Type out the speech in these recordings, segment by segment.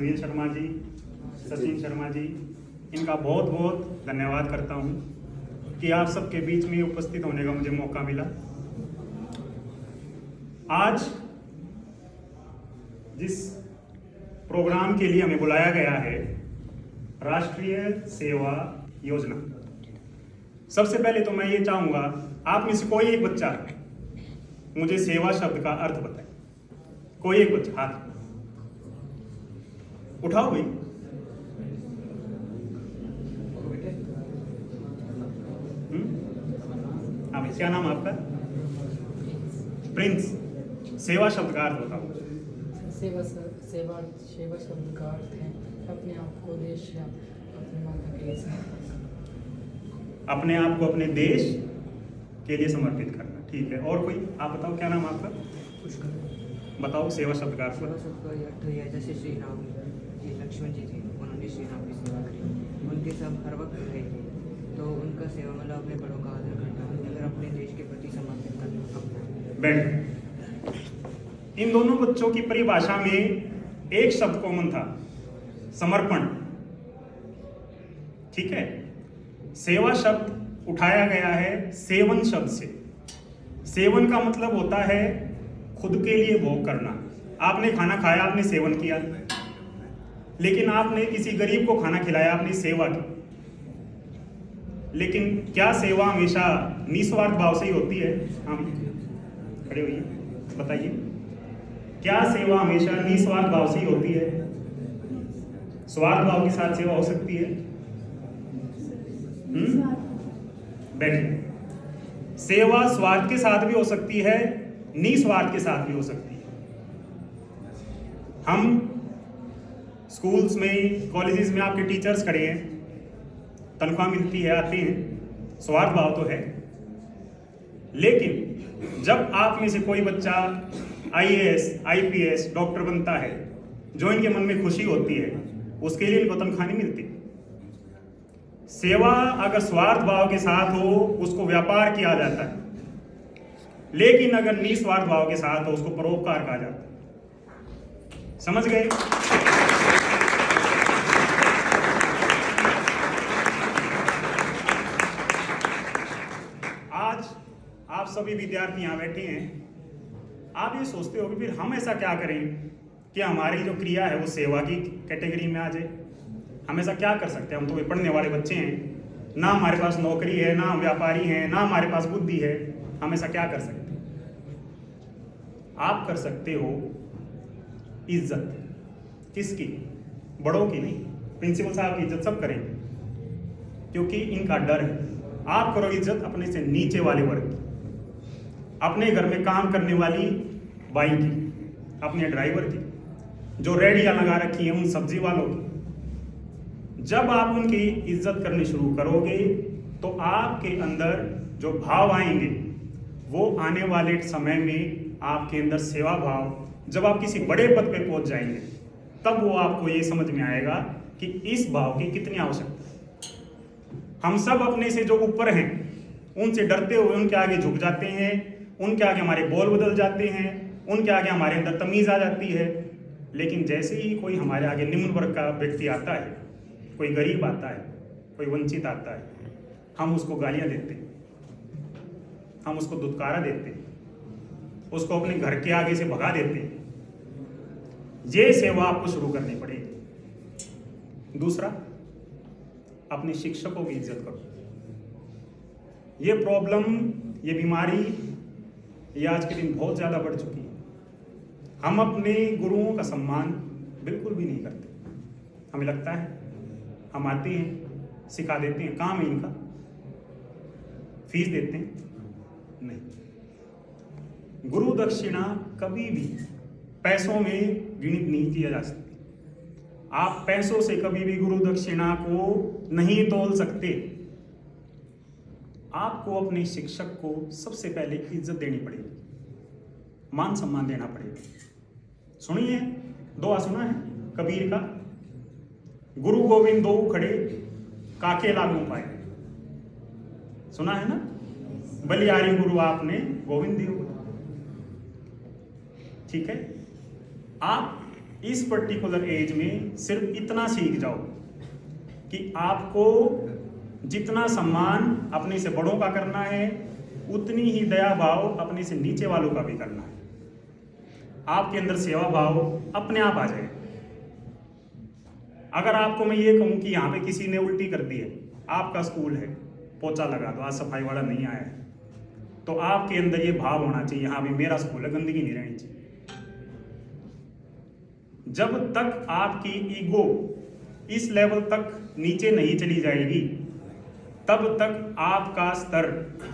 अनिल शर्मा जी, सचिन शर्मा जी, इनका बहुत बहुत धन्यवाद करता हूँ कि आप सबके बीच में उपस्थित होने का मुझे मौका मिला। आज जिस प्रोग्राम के लिए हमें बुलाया गया है, राष्ट्रीय सेवा योजना, सबसे पहले तो मैं ये चाहूँगा आप में से कोई एक बच्चा मुझे सेवा शब्द का अर्थ बताए। कोई एक बच्चा हाथ उठाओ भाई। हाँ भाई, क्या नाम है आपका? प्रिंस। सेवा शब्द का अर्थ बताओ। सेवा सेवा शब्द का अर्थ है अपने आप को देश या अपने माता के लिए अपने आप को अपने देश के लिए समर्पित करना। ठीक है, और कोई? आप बताओ, क्या नाम है आपका? बताओ सेवा शब्द का अर्थ। सेवा शब्द का अर्थ है जैसे श्री राम जी, लक्ष्मण जी थे, उन्होंने श्री राम की सेवा करी, उनके सब हर वक्त रहे थे, तो उनका सेवा मतलब अपने बड़ों का आदर करना, अगर अपने देश के प्रति समर्पित करना अपना। बैठ। इन दोनों बच्चों की परिभाषा में एक शब्द कॉमन था, समर्पण। ठीक है, सेवा शब्द उठाया गया है सेवन शब्द से। सेवन का मतलब होता है खुद के लिए भोग करना। आपने खाना खाया, आपने सेवन किया, लेकिन आपने किसी गरीब को खाना खिलाया, आपने सेवा की। लेकिन क्या सेवा हमेशा निस्वार्थ भाव से ही होती है? हाँ, खड़े होइए, बताइए, क्या सेवा हमेशा निस्वार्थ भाव से ही होती है? स्वार्थ भाव के साथ सेवा हो सकती है? बैठिए। सेवा स्वार्थ के साथ भी हो सकती है, निस्वार्थ के साथ भी हो सकती है। हम स्कूल्स में, कॉलेजेस में आपके टीचर्स खड़े हैं, तनख्वाह मिलती है, आते हैं, स्वार्थ भाव तो है। लेकिन जब आप में से कोई बच्चा IAS, IPS, डॉक्टर बनता है, जो इनके मन में खुशी होती है, उसके लिए इनको तनख्वाह नहीं मिलती। सेवा अगर स्वार्थ भाव के साथ हो, उसको व्यापार किया जाता है, लेकिन अगर निस्वार्थ भाव के साथ हो, उसको परोपकार कहा जाता है। समझ गए? आज आप सभी विद्यार्थी यहां बैठे हैं, आप ये सोचते हो कि फिर हम ऐसा क्या करें कि हमारी जो क्रिया है वो सेवा की कैटेगरी में आ जाए। हम ऐसा क्या कर सकते हैं? हम तो पढ़ने वाले बच्चे हैं, ना हमारे पास नौकरी है, ना हम व्यापारी हैं, ना हमारे पास बुद्धि है। हम ऐसा क्या कर सकते हैं? आप कर सकते हो इज्जत। किसकी? बड़ों की नहीं, प्रिंसिपल साहब की इज्जत सब करेंगे, क्योंकि इनका डर है। आप करो इज्जत अपने से नीचे वाले वर्ग की, अपने घर में काम करने वाली बाई की, अपने ड्राइवर की, जो रेडियां लगा रखी है उन सब्जी वालों की। जब आप उनकी इज्जत करनी शुरू करोगे तो आपके अंदर जो भाव आएंगे, वो आने वाले समय में आपके अंदर सेवा भाव, जब आप किसी बड़े पद पे पहुंच जाएंगे, तब वो आपको ये समझ में आएगा कि इस भाव की कितनी आवश्यकता है। हम सब अपने से जो ऊपर हैं उनसे डरते हुए उनके आगे झुक जाते हैं, उनके आगे हमारे बोल बदल जाते हैं, उनके आगे हमारे अंदर तमीज आ जाती है। लेकिन जैसे ही कोई हमारे आगे निम्न वर्ग का व्यक्ति आता है, कोई गरीब आता है, कोई वंचित आता है, हम उसको गालियां देते हैं, हम उसको दुत्कारा देते हैं, उसको अपने घर के आगे से भगा देते हैं। ये सेवा आपको शुरू करनी पड़ेगी। दूसरा, अपने शिक्षकों की इज्जत करो। ये प्रॉब्लम, ये बीमारी, ये आज के दिन बहुत ज़्यादा बढ़ चुकी है। हम अपने गुरुओं का सम्मान बिल्कुल भी नहीं करते। हमें लगता है हम आते हैं, सिखा देते हैं, काम है इनका, फीस देते हैं। नहीं, गुरु दक्षिणा कभी भी पैसों में गिनित नहीं किया जा सकती। आप पैसों से कभी भी गुरु दक्षिणा को नहीं तोल सकते। आपको अपने शिक्षक को सबसे पहले इज्जत देनी पड़ेगी, मान सम्मान देना पड़ेगा। सुनिए, दोहा सुना है कबीर का, गुरु गोविंद दो खड़े काके लागू पाए। सुना है ना? बलिहारी गुरु आपने गोविंद देव। ठीक है, आप इस पर्टिकुलर एज में सिर्फ इतना सीख जाओ कि आपको जितना सम्मान अपने से बड़ों का करना है, उतनी ही दया भाव अपने से नीचे वालों का भी करना है। आपके अंदर सेवा भाव अपने आप आ जाएगा। अगर आपको मैं ये कहूँ कि यहाँ पे किसी ने उल्टी कर दी है, आपका स्कूल है, पोछा लगा दो, आज सफाई वाला नहीं आया है, तो आपके अंदर ये भाव होना चाहिए, यहाँ भी मेरा स्कूल है, गंदगी नहीं रहनी चाहिए। जब तक आपकी ईगो इस लेवल तक नीचे नहीं चली जाएगी, तब तक आपका स्तर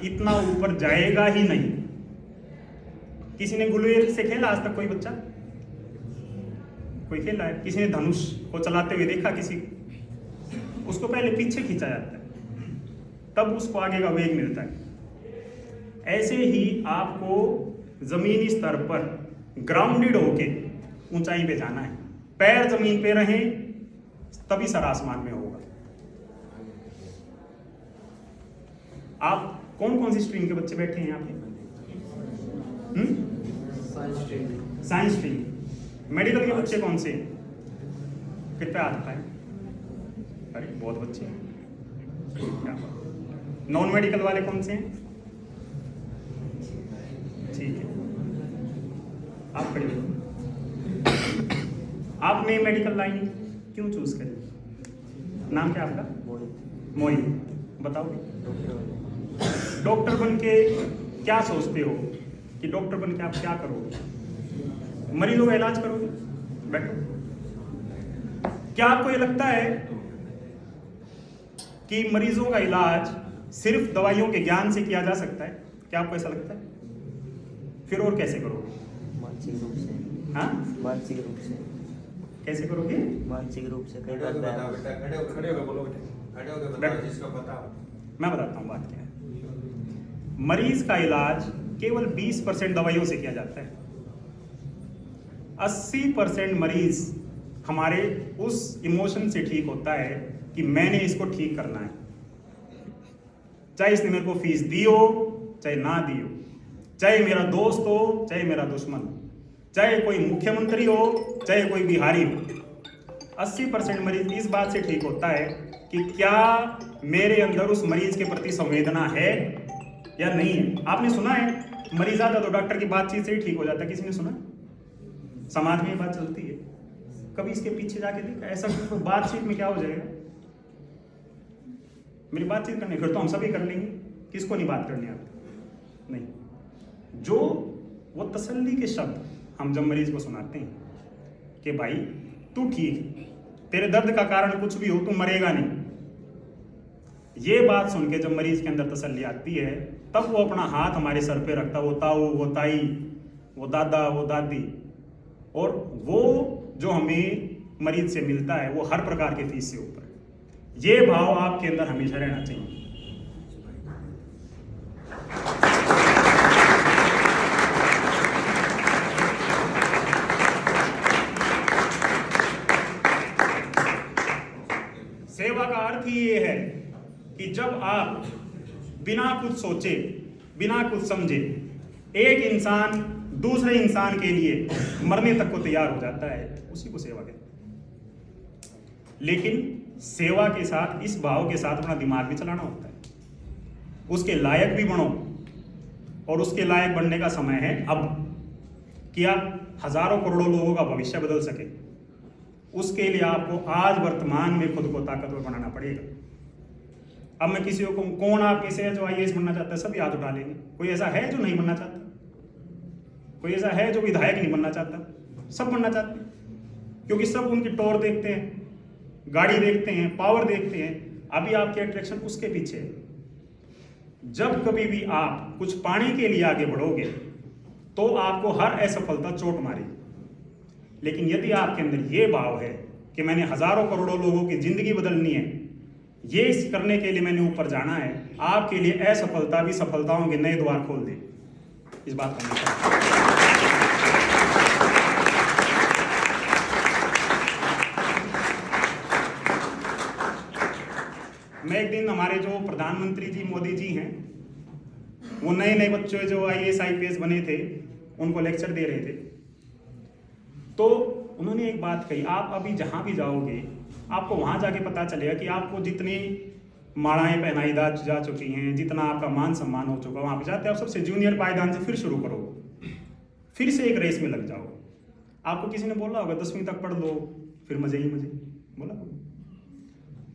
इतना ऊपर जाएगा ही नहीं। किसी ने गुलेल से खेला आज तक? कोई बच्चा कोई खेला है? किसी ने धनुष को चलाते हुए देखा किसी को? उसको पहले पीछे खींचा जाता है, तब उसको आगे का वेग मिलता है। ऐसे ही आपको जमीनी स्तर पर ग्राउंडेड होके ऊंचाई पे जाना है। पैर जमीन पे रहें तभी सर आसमान में होगा। आप कौन कौन सी स्ट्रीम के बच्चे बैठे हैं यहाँ पे? Science stream. मेडिकल के बच्चे कौन से हैं? कितना आता है? अरे बहुत बच्चे हैं। नॉन मेडिकल वाले कौन से हैं? ठीक है, आप खड़े हो। आपने मेडिकल लाइन क्यों चूज करी? नाम क्या आपका? मोहित। बताओगे डॉक्टर बन के क्या सोचते हो कि डॉक्टर बन के आप क्या करोगे? मरीजों का इलाज करोगे? बैठो। क्या आपको ये लगता है कि मरीजों का इलाज सिर्फ दवाइयों के ज्ञान से किया जा सकता है? क्या आपको ऐसा लगता है? फिर और कैसे करोगे? मानसिक रूप से। हाँ, मानसिक रूप से कैसे करोगे? मानसिक रूप से कई खड़े होके बार बताओ बेटा, खड़े होके बोलो बेटा, खड़े होके बताओ जिसका बताओ। मैं बताता हूँ बात क्या है। मरीज का इलाज केवल 20% दवाइयों से किया जाता है। 80% मरीज हमारे उस इमोशन से ठीक होता है कि मैंने इसको ठीक करना है, चाहे इसने मेरे को फीस दी हो चाहे ना दी हो, चाहे मेरा दोस्त हो चाहे मेरा दुश्मन हो, चाहे कोई मुख्यमंत्री हो चाहे कोई बिहारी हो। 80% मरीज इस बात से ठीक होता है कि क्या मेरे अंदर उस मरीज के प्रति संवेदना है या नहीं है। आपने सुना है मरीज आता तो डॉक्टर की बातचीत से ही ठीक हो जाता है? किसी ने सुना? समाज में ये बात चलती है। कभी इसके पीछे जाके देखा ऐसा? तो बातचीत में क्या हो जाएगा? मेरी बातचीत करनी फिर तो हम सभी कर लेंगे, किसको नहीं बात करनी आती? नहीं। जो वो तसल्ली के शब्द हम जब मरीज को सुनाते हैं कि भाई तू ठीक है, तेरे दर्द का कारण कुछ भी हो, तू मरेगा नहीं, ये बात सुन के जब मरीज के अंदर तसल्ली आती है, तब वो अपना हाथ हमारे सर पे रखता, वो ताऊ, वो ताई, वो दादा, वो दादी, और वो जो हमें मरीज से मिलता है वो हर प्रकार के फीस से ऊपर। ये भाव आपके अंदर हमेशा रहना चाहिए। सेवा का अर्थ ही ये है कि जब आप बिना कुछ सोचे, बिना कुछ समझे, एक इंसान दूसरे इंसान के लिए मरने तक को तैयार हो जाता है, उसी को सेवा कहते हैं। लेकिन सेवा के साथ, इस भाव के साथ अपना दिमाग भी चलाना होता है। उसके लायक भी बनो, और उसके लायक बनने का समय है अब, कि आप हजारों करोड़ों लोगों का भविष्य बदल सके। उसके लिए आपको आज वर्तमान में खुद को ताकतवर बनाना पड़ेगा। अब मैं किसी को, कौन आप में से है जो IAS बनना चाहता है? सभी हाथ उठा लेंगे। कोई ऐसा है जो नहीं बनना चाहता? कोई ऐसा है जो विधायक नहीं बनना चाहता? सब बनना चाहते हैं, क्योंकि सब उनकी टॉर देखते हैं, गाड़ी देखते हैं, पावर देखते हैं। अभी आपकी अट्रैक्शन उसके पीछे है। जब कभी भी आप कुछ पाने के लिए आगे बढ़ोगे तो आपको हर असफलता चोट मारेगी। लेकिन यदि आपके अंदर ये भाव है कि मैंने हजारों करोड़ों लोगों की जिंदगी बदलनी है, ये करने के लिए मैंने ऊपर जाना है, आपके लिए असफलता भी सफलताओं के नए द्वार खोल दे। इस बात को मैं एक दिन, हमारे जो प्रधानमंत्री जी मोदी जी हैं, वो नए नए बच्चे जो IAS IPS बने थे, उनको लेक्चर दे रहे थे। तो उन्होंने एक बात कही, आप अभी जहाँ भी जाओगे आपको वहाँ जाके पता चलेगा कि आपको जितनी मालाएं पहनाई जा चुकी हैं, जितना आपका मान सम्मान हो चुका, वहाँ पे जाते आप सबसे जूनियर पायदान से फिर शुरू करो, फिर से एक रेस में लग जाओ। आपको किसी ने बोला होगा 10वीं तक पढ़ लो, फिर मजे ही मजे, बोला होगा।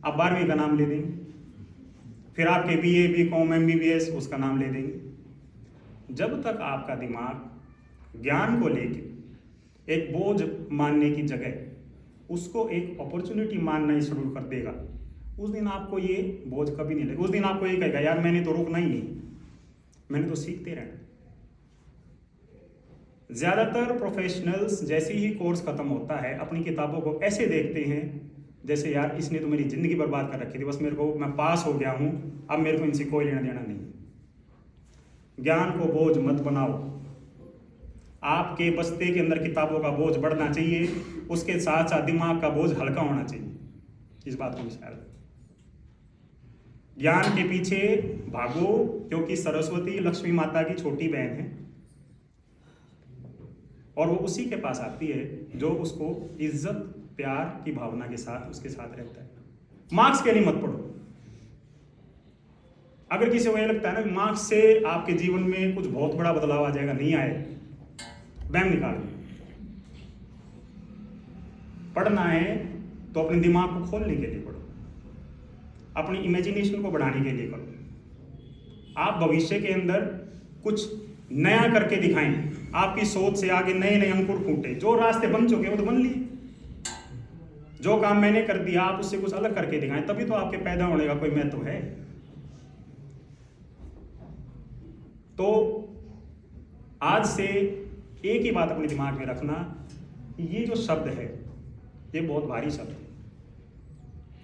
आप 12वीं का नाम ले देंगे, फिर आपके BA BCom MBBS उसका नाम ले देंगे। जब तक आपका दिमाग ज्ञान को लेके एक बोझ मानने की जगह उसको एक अपॉर्चुनिटी मानना ही शुरू कर देगा, उस दिन आपको ये बोझ कभी नहीं लगेगा। उस दिन आपको ये कहेगा यार मैंने तो रुकना ही नहीं, मैंने तो सीखते रहना। ज़्यादातर प्रोफेशनल्स जैसे ही कोर्स ख़त्म होता है अपनी किताबों को ऐसे देखते हैं जैसे यार इसने तो मेरी ज़िंदगी बर्बाद कर रखी थी, बस मेरे को, मैं पास हो गया हूँ, अब मेरे को इनसे कोई लेना देना नहीं। ज्ञान को बोझ मत बनाओ। आपके बस्ते के अंदर किताबों का बोझ बढ़ना चाहिए, उसके साथ साथ दिमाग का बोझ हल्का होना चाहिए। इस बात को विचार रखें। ज्ञान के पीछे भागो, क्योंकि सरस्वती लक्ष्मी माता की छोटी बहन है और वो उसी के पास आती है जो उसको इज्जत प्यार की भावना के साथ उसके साथ रहता है। मार्क्स के लिए मत पढ़ो। अगर किसी को ये लगता है ना मार्क्स से आपके जीवन में कुछ बहुत बड़ा बदलाव आ जाएगा, नहीं आए, बैम निकाल। पढ़ना है तो अपने दिमाग को खोलने के लिए पढ़ो, अपनी इमेजिनेशन को बढ़ाने के लिए करो। आप भविष्य के अंदर कुछ नया करके दिखाएं, आपकी सोच से आगे नए नए अंकुर फूटे। जो रास्ते बन चुके वो तो बन लिए, जो काम मैंने कर दिया आप उससे कुछ अलग करके दिखाएं, तभी तो आपके पैदा होने का कोई महत्व है। तो आज से एक ही बात अपने दिमाग में रखना, ये जो शब्द है ये बहुत भारी शब्द है,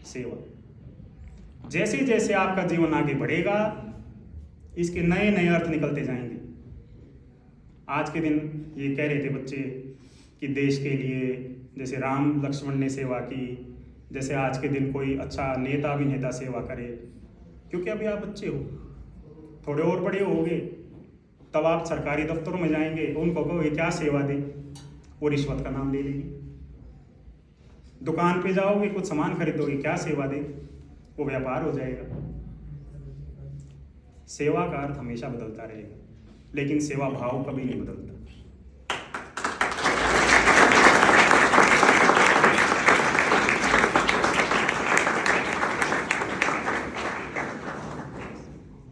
सेवा। जैसे जैसे आपका जीवन आगे बढ़ेगा इसके नए नए अर्थ निकलते जाएंगे। आज के दिन ये कह रहे थे बच्चे कि देश के लिए जैसे राम लक्ष्मण ने सेवा की, जैसे आज के दिन कोई अच्छा नेता अभिनेता सेवा करे, क्योंकि अभी आप बच्चे हो, थोड़े और बड़े होगे तब आप सरकारी दफ्तरों में जाएंगे, उनको कहोगे क्या सेवा दे, वो रिश्वत का नाम ले लेंगे। दुकान पे जाओगे कुछ सामान खरीदोगे, क्या सेवा दे, वो व्यापार हो जाएगा। सेवा का अर्थ हमेशा बदलता रहेगा, लेकिन सेवा भाव कभी नहीं बदलता।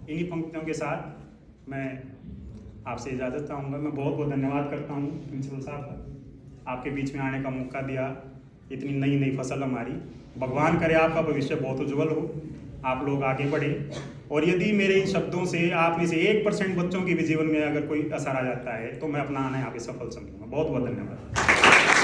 इन्हीं पंक्तियों के साथ मैं आपसे इजाज़त चाहूँगा। मैं बहुत बहुत धन्यवाद करता हूँ प्रिंसिपल साहब का, आपके बीच में आने का मौका दिया, इतनी नई नई फसल हमारी। भगवान करे आपका भविष्य बहुत उज्जवल हो, आप लोग आगे बढ़े, और यदि मेरे इन शब्दों से आप में से 1% बच्चों के भी जीवन में अगर कोई असर आ जाता है तो मैं अपना आना यहाँ पे सफल समझूंगा। बहुत बहुत धन्यवाद।